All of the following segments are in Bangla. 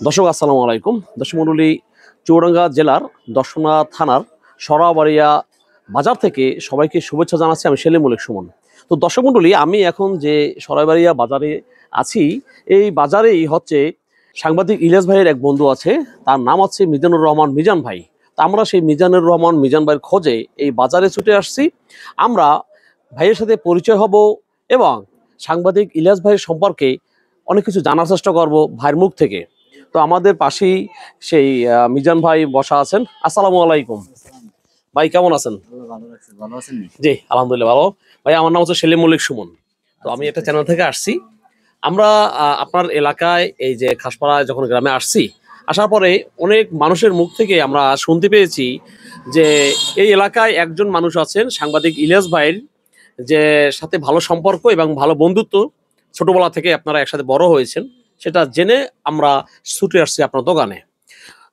দর্শক আসসালামু আলাইকুম। দর্শক মণ্ডলী, চুয়াডাঙ্গা জেলার দর্শনা থানার সরাবাড়িয়া বাজার থেকে সবাইকে শুভেচ্ছা জানাচ্ছি। আমি সেলিম মল্লিক সুমন। তো দর্শক মণ্ডলী, আমি এখন যে সরাবাড়িয়া বাজারে আছি, এই বাজারেই হচ্ছে সাংবাদিক ইলিয়াস ভাইয়ের এক বন্ধু আছে, তার নাম হচ্ছে মিজানুর রহমান মিজান ভাই। তা আমরা সেই মিজানুর রহমান মিজান ভাইয়ের খোঁজে এই বাজারে ছুটে আসছি। আমরা ভাইয়ের সাথে পরিচয় হব এবং সাংবাদিক ইলিয়াস ভাইয়ের সম্পর্কে অনেক কিছু জানার চেষ্টা করব ভাইয়ের মুখ থেকে। তো আমাদের পাশেই সেই মিজান ভাই বসা আছেন। আসসালামু আলাইকুম ভাই, কেমন আছেন? জি আলহামদুলিল্লাহ ভালো। ভাই, আমার নাম হচ্ছে সেলিম মল্লিক সুমন। তো আমি একটা চ্যানেল থেকে আসছি। আমরা আপনার এলাকায় এই যে খাসপাড়ায় যখন গ্রামে আসছি, আসার পরে অনেক মানুষের মুখ থেকে আমরা শুনতে পেয়েছি যে এই এলাকায় একজন মানুষ আছেন সাংবাদিক ইলিয়াস ভাইয়ের, যে সাথে ভালো সম্পর্ক এবং ভালো বন্ধুত্ব, ছোটবেলা থেকে আপনারা একসাথে বড় হয়েছেন, সেটা জেনে আমরা ছুটে আসছি আপনার দোকানে।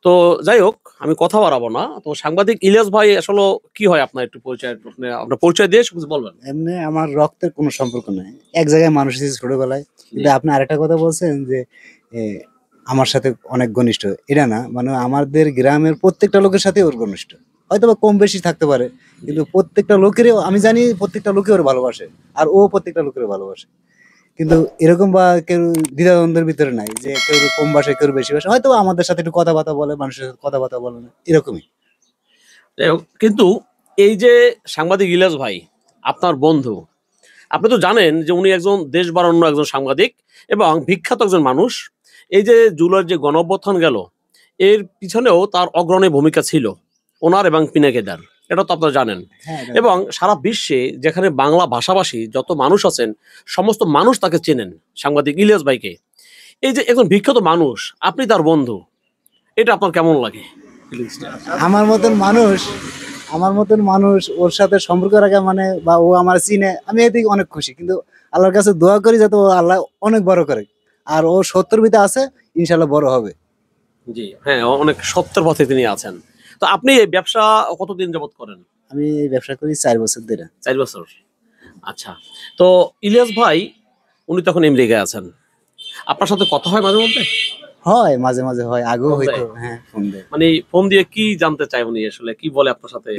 তো যাই হোক, আমি কথা বাড়াবো না। তো সাংবাদিক ইলিয়াস ভাই আসলে কি হয়, আপনার একটু পরিচয়, আপনার পরিচয় দিয়ে কিছু বলবেন। এমনি আমার রক্তের কোনো সম্পর্ক নাই, এক জায়গায় মানুষ এসেছে ছোটবেলায়। কিন্তু আপনি আরেকটা কথা বলছেন যে এ, আমার সাথে অনেক ঘনিষ্ঠ, এটা না, মানে আমাদের গ্রামের প্রত্যেকটা লোকের সাথে ওর ঘনিষ্ঠ, হয়তো বা কম বেশি থাকতে পারে, কিন্তু প্রত্যেকটা লোকেরই আমি জানি, প্রত্যেকটা লোকে ওর ভালোবাসে আর ও প্রত্যেকটা লোকের ভালোবাসে। কিন্তু এরকম বা কেউ দ্বিধাদ্বন্দ্বের ভিতরে নাই যে কেউ কম বাসে কেউ বেশি বাসে, হয়তো বা আমাদের সাথে একটু কথাবার্তা বলে, মানুষের সাথে কথাবার্তা বলে না, এরকমই। যাই হোক, কিন্তু এই যে সাংবাদিক ইলিয়াস ভাই আপনার বন্ধু, আপনি তো জানেন যে উনি একজন দেশ বারান্য একজন সাংবাদিক এবং বিখ্যাত একজন মানুষ। এই যে জুলাইয়ের যে গণঅভ্যুত্থান গেল, এর পিছনেও তার অগ্রণী ভূমিকা ছিল ওনার এবং পিনাকিদার, এটা তো আপনারা জানেন। হ্যাঁ, এবং সারা বিশ্বে যেখানে বাংলা ভাষাভাষী যত মানুষ আছেন, সমস্ত মানুষ তাকে চেনেন, সাংবাদিক ইলিয়াস ভাইকে। এই যে একজন বিখ্যাত মানুষ, আপনি তার বন্ধু, এটা আপনার কেমন লাগে? আমার মতন মানুষ আমার মতন মানুষ ওর সাথে সম্পর্ক রাখা মানে, বা ও আমার চিনে, আমি এদিকে অনেক খুশি। কিন্তু আল্লাহর কাছে দোয়া করি যাতে ও আল্লাহ অনেক বড় করে, আর ও 70 ভিতরে আছে, ইনশাল্লাহ বড় হবে। জি হ্যাঁ, অনেক সত্যের পথে তিনি আছেন। তো আপনি এই ব্যবসা কতদিন যাবত করেন? আমি এই ব্যবসা করি 4 বছর ধরে। 4 বছর। আচ্ছা। তো ইলিয়াস ভাই, উনি তখন আমেরিকায় আছেন, আপনার সাথে কথা হয় মাঝে মধ্যে? হয়, মাঝে মাঝে হয়, আগেও ফোন হয়তো। দেয়? হ্যাঁ, ফোন দেয়। মানে ফোন দিয়ে কি জানতে চায় উনি, আসলে কি বলে আপনার সাথে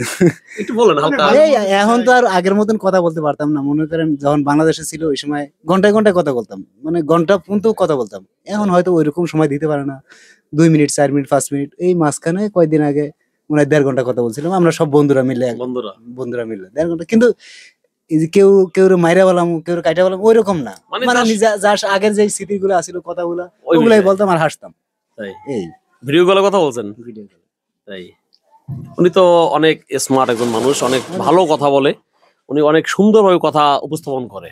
একটু বলেন হালকা। এই এখন তো আর আগের মতন কথা বলতে পারতাম না, মনে করেন যখন বাংলাদেশে ছিল ওই সময় ঘন্টায় ঘন্টায় কথা বলতাম, মানে ঘন্টা পর্যন্ত কথা বলতাম। এখন হয়তো ওইরকম সময় দিতে পারে না, 2 মিনিট 4 মিনিট 5 মিনিট। এই মাঝখানে কয়েকদিন আগে মনে হয় 1.5 ঘন্টা কথা বলছিলাম, আমরা সব বন্ধুরা মিলে, বন্ধুরা? বন্ধুরা মিলে 1.5 ঘন্টা। কিন্তু এই যে কেউ কেউ মাইরা বললাম, কেউ কাইটা বললাম, ওইরকম না, মানে মানে just- আমি যার আগের যে স্মৃতিগুলো আছিল, কথাগুলো ওই ওগুলাই বিষয়ে। বলতাম আর হাসতাম। তাই এই ভিডিও কলে কথা বলছেন? ভিডিও তাই উনি তো অনেক স্মার্ট একজন মানুষ, অনেক ভালো কথা বলে, উনি অনেক সুন্দরভাবে কথা উপস্থাপন করে।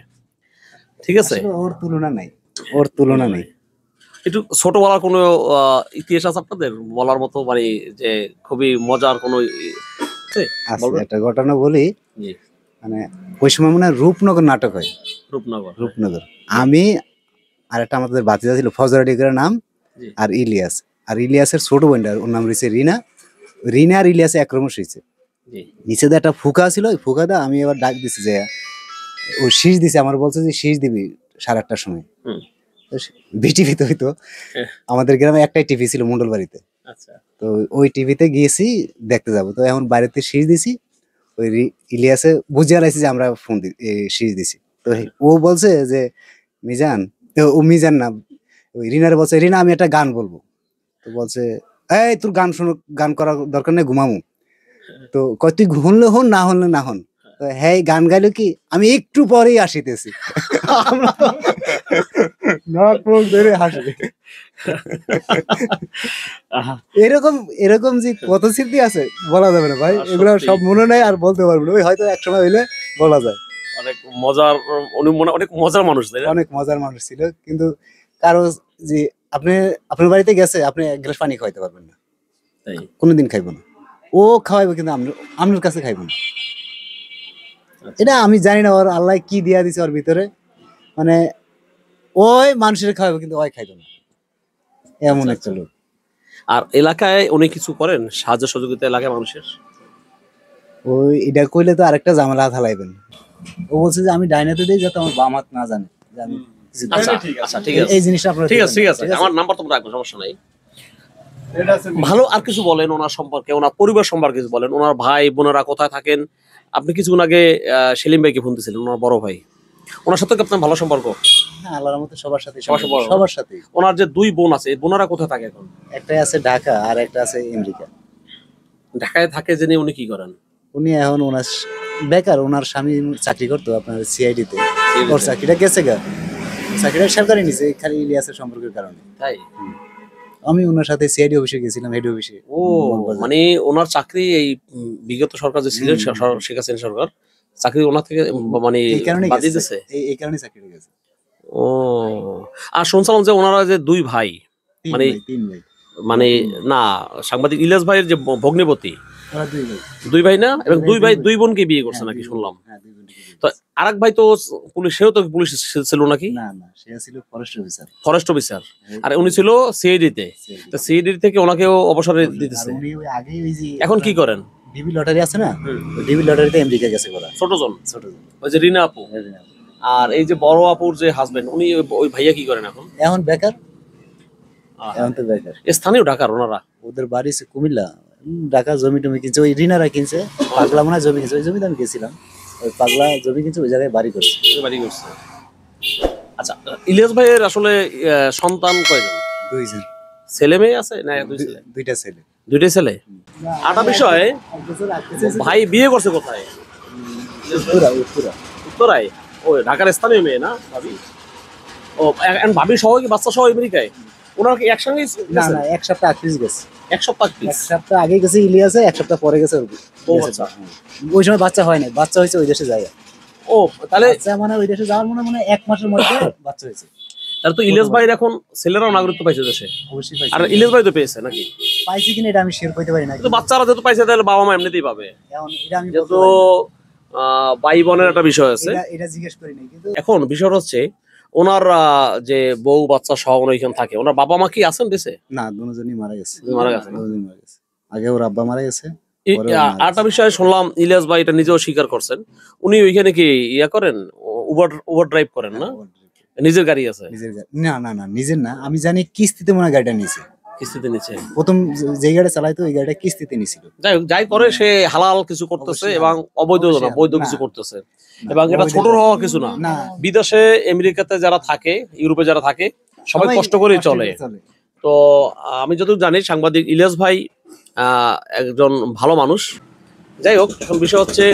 ঠিক আছে, আসলে ওর তুলনা নাই, ওর তুলনা নেই। একটু ছোটবেলার কোনো ইতিহাস আছে আপনাদের বলার মতো, মানে যে খুবই মজার কোনো আছে? আছে বলবেন? একটা ঘটনা বলি। জি। মানে ওই সময় মনে হয় রূপনগর নাটক হয়, রূপনগর। রূপনগর। আমি আর একটা আমাদের বাতিজা ছিল, ফজরাডি করে নাম, জি। আর ইলিয়াস। আর ইলিয়াসের ছোট বোনটা, ওর নাম রয়েছে রিনা। রিনা আর ইলিয়াস একরকম হয়েছে। জি। নিচে দিয়ে একটা ফুকা ছিল, ওই ফুকা দা আমি এবার ডাক দিছি যে ও শীষ দিছে, আমার বলছে যে শীষ দিবি 8:30টার সময়। হুম। বিটিভিতে হইতো, হ্যাঁ। আমাদের গ্রামে একটাই টিভি ছিল মন্ডল বাড়িতে। আচ্ছা। তো ওই টিভিতে গিয়েছি দেখতে যাব। তো এখন বাড়িতে শীষ দিছি, ওই ইলিয়াসে বুঝিয়ে রাখছি যে আমরা ফোন শীষ দিছি। তো ও বলছে যে মিজান, ও মিজান না, ওই রিনার বলছে, রিনা আমি একটা গান বলবো। তো বলছে, এই তোর গান শুনো, গান করার দরকার নেই, ঘুমামু। তো কয় তুই হনলে হন, না হনলে না হন। তো হ্যাঁ, গান গাইলো কি, আমি একটু পরেই আসিতেছি। আমরা তো নাক মুখ ধরে হাসি। এরকম এরকম যে কত স্মৃতি আছে বলা যাবে না ভাই, এগুলো সব মনে নাই আর বলতে পারবো না। ওই হয়তো এক সময় হইলে বলা যায়। অনেক মজার, উনি অনেক মজার মানুষ, তাই না? অনেক মজার মানুষ ছিল। কিন্তু কারো যে আপনি আপনার বাড়িতে গেছে, আপনি এক গ্লাস পানি খাইতে পারবেন না, তাই কোনোদিন খাইবো না। ও খাওয়াইবো কিন্তু আপনার কাছে খাইবো না। এটা আমি জানি না ওর আল্লাহ কি দিয়া দিছে ওর ভিতরে, মানে ওই মানুষের খাওয়াইবো কিন্তু ওই খাইতো না, এমন একটা লোক। আর এলাকায় উনি কিছু করেন সাহায্য সহযোগিতা এলাকায় মানুষের? ওই এটা কইলে তো আরেকটা ঝামেলা হালাইবেন। ও বলছে যে আমি ডাইনাতে দেই যাতে আমার বাম হাত না জানে যে আমি কিছু দিই। আচ্ছা আচ্ছা, ঠিক আছে, এই জিনিসটা আপনারা ঠিক আছে, ঠিক আছে, ঠিক আছে? আমার নাম্বার তোমরা রাখবো, সমস্যা নাই। ভালো আর কিছু বলেন ওনার সম্পর্কে, ওনার পরিবার সম্পর্কে কিছু বলেন, ওনার ভাই বোনেরা কোথায় থাকেন? আপনি কিছুক্ষণ আগে সেলিম ভাইকে ফোন দিয়েছিলেন, ওনার বড় ভাই, ওনার সাথে কি আপনার ভালো সম্পর্ক? হ্যাঁ, আল্লাহর মতে সবার সাথে সবার সাথে বড়। সবার সাথে। ওনার যে দুই বোন আছে, এই বোনেরা কোথায় থাকে এখন? একটা আছে ঢাকা আর একটা আছে আমেরিকা। ঢাকায় থাকে জেনে উনি কি করেন? উনি এখন ওনার বেকার, ওনার স্বামী চাকরি করতো আপনার সিআইডি তে, ওর চাকরিটা গেছে গা, চাকরিটা সরকারি নিছে খালি ইলিয়াসের সম্পর্কের কারণে। তাই? আমি ওনার সাথে সিআইডি অফিসে গেছিলাম, হেড অফিসে। ও মানে ওনার চাকরি এই বিগত সরকার যে ছিলেন শেখ হাসিনা সরকার, চাকরি ওনার থেকে মানে এই কারণে বাদ দিতেছে। এই কারণে চাকরি গেছে। ও আর শুনছিলাম যে ওনারা যে দুই ভাই, মানে তিন ভাই, মানে না সাংবাদিক ইলিয়াস ভাইয়ের যে ভগ্নিপতি, ওরা দুই ভাই। দুই ভাই না, এবং দুই ভাই দুই দুই বোনকে বিয়ে করছে হ্যাঁ, নাকি দুই বোন। শুনলাম। হ্যাঁ, দুই বোনকে বিয়ে তো আরেক ভাই তো পুলিশ, সেও তো পুলিশ ছিল নাকি? না না, সে ছিল ফরেস্ট অফিসার। ফরেস্ট অফিসার, আর উনি ছিল সিআইডি তে। তো সিআইডি থেকে ওনাকেও অবসরে দিতেছে। উনি ওই আগে ওই যে এখন কি করেন? ডিবি লটারি আছে না, ওই ডিবি লটারিতে আমেরিকা গেছে করা। ছোটজন, ছোট ওই যে রিনা আপু, আর এই যে বড় আপুর যে হাজবেন্ড, উনি ওই ভাইয়া কি করেন এখন? এখন বেকার, এখন তো বেকার। স্থানীয় ঢাকার ওনারা? ওদের বাড়ি আছে কুমিল্লা। ঢাকা জমি টমি কিনছে, ওই রিনারা কিনছে। পাগলা মনে হয় জমি কিনছে, ওই জমিতে আমি গেছিলাম। ওই পাগলা জমি কিনছে, ওই জায়গায় বাড়ি করছে। বাড়ি করছে। আচ্ছা, ইলিয়াস ভাইয়ের আসলে সন্তান কয়জন? দুইজন ছেলে মেয়ে আছে না? দুই ছেলে, দুইটা ছেলে। দুইটাই ছেলে। আটা বিষয়, ভাই বিয়ে করছে কোথায়? উত্তরা, উত্তরা। উত্তরায়? ও ঢাকার স্থানীয় মেয়ে না ভাবি? ও এখন ভাবি সহ কি বাচ্চা সহ আমেরিকায়? ওনারা কি একসঙ্গে? না না, এক সপ্তাহ আগে গেছে। এক সপ্তাহ এক সপ্তাহ আগে গেছে ইলিয়াসে, এক সপ্তাহ পরে গেছে ওর। ও আচ্ছা। ওই সময় বাচ্চা হয় নাই, বাচ্চা হয়েছে ওই দেশে যায়। ও তাহলে বাচ্চা মানে ওই দেশে যাওয়ার মনে 1 মাসের মধ্যে বাচ্চা হয়েছে। তাহলে তো ইলিয়াস ভাইয়ের এখন ছেলেরাও নাগরিকত্ব পাইছে দেশে। অবশ্যই আর পাইছে। ইলিয়াস ভাই তো পেয়েছে নাকি? পাইছে কিনা এটা আমি শেয়ার করতে পারি না, কিন্তু বাচ্চারা যেহেতু পাইছে তাহলে বাবা মা এমনিতেই পাবে। এখন এটা আমি যেহেতু ভাই বোনের একটা বিষয় আছে। এটা জিজ্ঞেস করি নাই, কিন্তু এখন বিষয়টা হচ্ছে ওনার যে বউ বাচ্চা সহ এখানে থাকে, ওনার বাবা মা কি আছেন দেশে? না, দুজনই মারা গেছে। মারা গেছে না? দুজনই মারা গেছে। আগে ওর আব্বা মারা গেছে। আরেকটা বিষয় শুনলাম, ইলিয়াস ভাই এটা নিজেও স্বীকার করছেন, উনি ওইখানে কি ইয়া করেন, উবার ড্রাইভ করেন না? নিজের গাড়ি আছে? নিজের গাড়ি না, না না, নিজের না। আমি জানি কিস্তিতে মনে হয় গাড়িটা নিয়েছে। কিস্তিতে নিচ্ছে? প্রথম যে গাড়ি চালাইতো ওই গাড়িটা কিস্তিতে নিছিল। যাই হোক, যাই করে সে হালাল কিছু করতেছে এবং অবৈধ না বৈধ কিছু করতেছে, এবং এটা ছোট হওয়া কিছু না। না, বিদেশে আমেরিকাতে যারা থাকে, ইউরোপে যারা থাকে, সবাই কষ্ট করেই চলে। তো আমি যতটুকু জানি সাংবাদিক ইলিয়াস ভাই একজন ভালো মানুষ। যাই হোক, এখন বিষয় হচ্ছে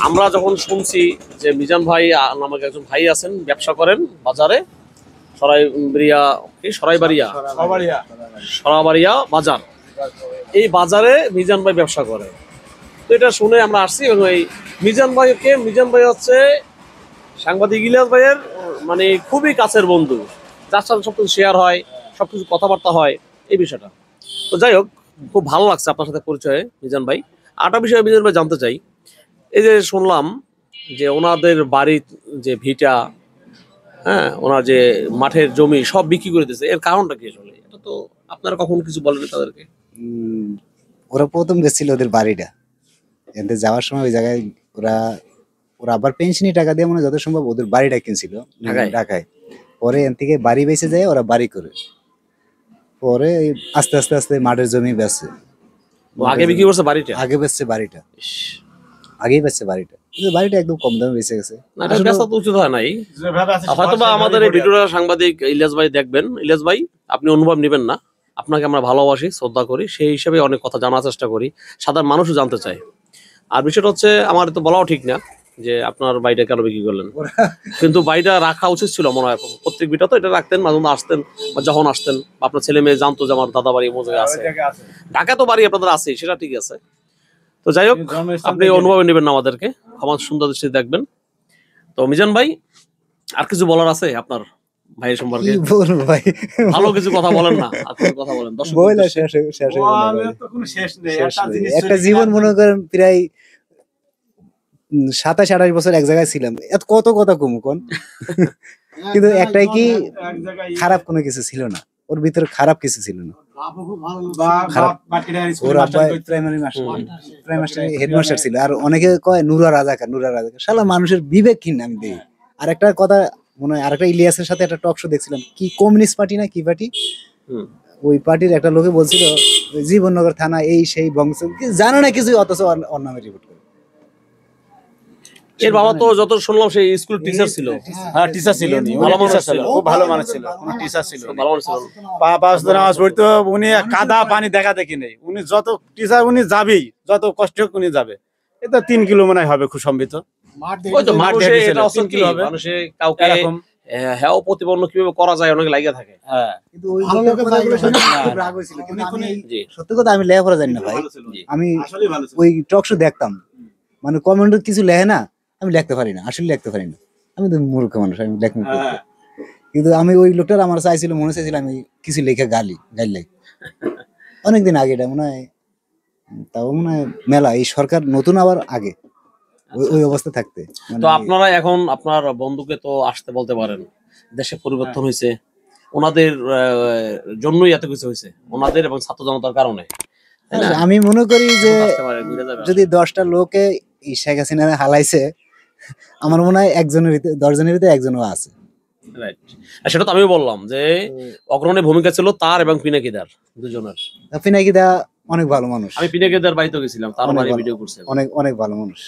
আমরা যখন শুনছি যে মিজান ভাই নামক একজন ভাই আছেন, ব্যবসা করেন বাজারে, সরাইবাড়িয়া বাজার, এই বাজারে মিজান ভাই ব্যবসা করে। তো এটা শুনে আমরা আসছি, এবং এই মিজান ভাই হচ্ছে সাংবাদিক ইলিয়াস ভাইয়ের মানে খুবই কাছের বন্ধু, যার সাথে সবকিছু শেয়ার হয়, সবকিছু কথাবার্তা হয়, এই বিষয়টা। তো যাই হোক, খুব ভালো লাগছে আপনার সাথে পরিচয়ে মিজান ভাই। আরেকটা বিষয়ে মিজান ভাই জানতে চাই, এই যে শুনলাম যে ওনাদের বাড়ির যে ভিটা, হ্যাঁ, ওনার যে মাঠের জমি সব বিক্রি করে দিয়েছে, এর কারণটা কি আসলে? এটা তো আপনারা কখনো কিছু বলেন তাদেরকে? ওরা প্রথম গেছিল ওদের বাড়িটা, এতে যাওয়ার সময় ওই জায়গায় ওরা ওরা আবার পেনশনি টাকা দিয়ে মনে যত সম্ভব ওদের বাড়িটা কিনছিল ঢাকায়। পরে এন থেকে বাড়ি বেঁচে যায়, ওরা বাড়ি করে পরে আস্তে আস্তে আস্তে মাঠের জমি বেচে। আগে বিক্রি করছে বাড়িটা? আগে বেচছে বাড়িটা, আগেই বেচছে বাড়িটা। বাড়িটা একদম কম দামে বেঁচে গেছে। না, এটা বেচা তো উচিত হয় নাই। হয়তোবা আমাদের এই ভিডিওটা সাংবাদিক ইলিয়াস ভাই দেখবেন। ইলিয়াস ভাই, আপনি অনুভব নেবেন না, আপনাকে আমরা ভালোবাসি, শ্রদ্ধা করি, সেই হিসেবে অনেক কথা জানার চেষ্টা করি, সাধারণ মানুষও জানতে চায়। আর বিষয়টা হচ্ছে, আমার তো বলাও ঠিক না যে আপনার বাড়িটা কেন বিক্রি করলেন, কিন্তু বাড়িটা রাখা উচিত ছিল মনে হয়। প্রত্যেক বিটা তো এটা রাখতেন, মাঝে মধ্যে আসতেন, বা যখন আসতেন আপনার ছেলে মেয়ে জানতো যে আমার দাদা বাড়ি এমন জায়গায় আছে। ঢাকা তো বাড়ি আপনাদের আছে, সেটা ঠিক আছে। তো যাই হোক, আপনি অনুভবে নেবেন না আমাদেরকে, আমার সুন্দর দৃষ্টি দেখবেন। তো মিজান ভাই, আর কিছু বলার আছে আপনার ভাইয়ের সম্পর্কে? কি বলবো ভাই, ভালো কিছু কথা বলেন না, আপনার কথা বলেন। একটা জীবন মনে করেন প্রায় 27-28 বছর এক জায়গায় ছিলাম, এত কত কথা কমু কোন। কিন্তু একটাই কি, খারাপ কোনো কিছু ছিল না ওর ভিতরে, খারাপ কিছু ছিল না। হেডমাস্টার ছিল। আর অনেকে কয় নুরা রাজাকার। শালা মানুষের বিবেক কিনা আমি দেখি। আর একটা কথা মনে হয়, আরেকটা ইলিয়াসের সাথে একটা টক শো দেখছিলাম, কি কমিউনিস্ট পার্টি না কি পার্টি, হুম। ওই পার্টির একটা লোকে বলছিল ওই জীবননগর থানা এই সেই বংশ জানে না কিছু, অথচ ওর নামে রিপোর্ট করে। এর বাবা তো যত শুনলাম সেই স্কুল টিচার ছিল। হ্যাঁ টিচার ছিল উনি, ভালো উনি মানুষ টিচার ছিল, ছিল। খুব ভালো মানুষ ছিল, উনি টিচার ছিল। খুব ভালো মানুষ ছিল। পাঁচ নামাজ পড়তো উনি, কাদা পানি দেখা দেখি নেই উনি, যত টিচার উনি যাবেই, যত কষ্ট হোক উনি যাবে। এটা 3 কিলো মনে হয় হবে খুব সম্ভবত। ওই তো মাঠ মানুষে দিয়ে দিয়েছিল, এটা হচ্ছে 3 কি কিলো হবে মানুষে কাউকে এরকম। হ্যাঁ প্রতিপন্ন কিভাবে করা যায় অনেক লাগিয়ে থাকে। হ্যাঁ কিন্তু ওই লোকের কথাগুলো শুনে খুব রাগ হয়েছিল। কিন্তু আমি সত্যি কথা, আমি লেখাপড়া জানি না ভাই। আমি ওই টক শো দেখতাম, মানে কমেন্টে কিছু লেখে না, আমি লিখতে পারি না, আসলে লিখতে পারি না। আমি তো মূর্খ মানুষ, আমি লেখতে পারি না। কিন্তু আমি ওই লোকটার আমার চাইছিল, মনে চাইছিল আমি কিছু লিখে গাইলাই অনেকদিন আগে, এটা মনে হয় তাও মনে হয় মেলা এই সরকার নতুন আবার আগে ওই অবস্থা থাকতে মানে তো আপনারা এখন আপনার বন্ধুকে তো আসতে বলতে পারেন, দেশে পরিবর্তন হয়েছে, ওনাদের জন্যই এত কিছু হয়েছে, ওনাদের এবং ছাত্র জনতার কারণে, তাই না? আমি মনে করি যে আসতে পারে, ঘুরে যাবে। যদি 10টা লোকে এই শেখ হাসিনা হালাইছে, আমার মনে হয় 10জনের ভিতরে একজনও আছে। Right. আর সেটা তো আমিও বললাম যে অগ্রণী ভূমিকা ছিল তার এবং পিনাকিদার দুজনের। পিনাকি দা অনেক ভালো মানুষ, আমি পিনাকিদার বাড়িতে গেছিলাম, তার অনেক বাড়ি ভালো। ভিডিও করছে। অনেক অনেক ভালো মানুষ।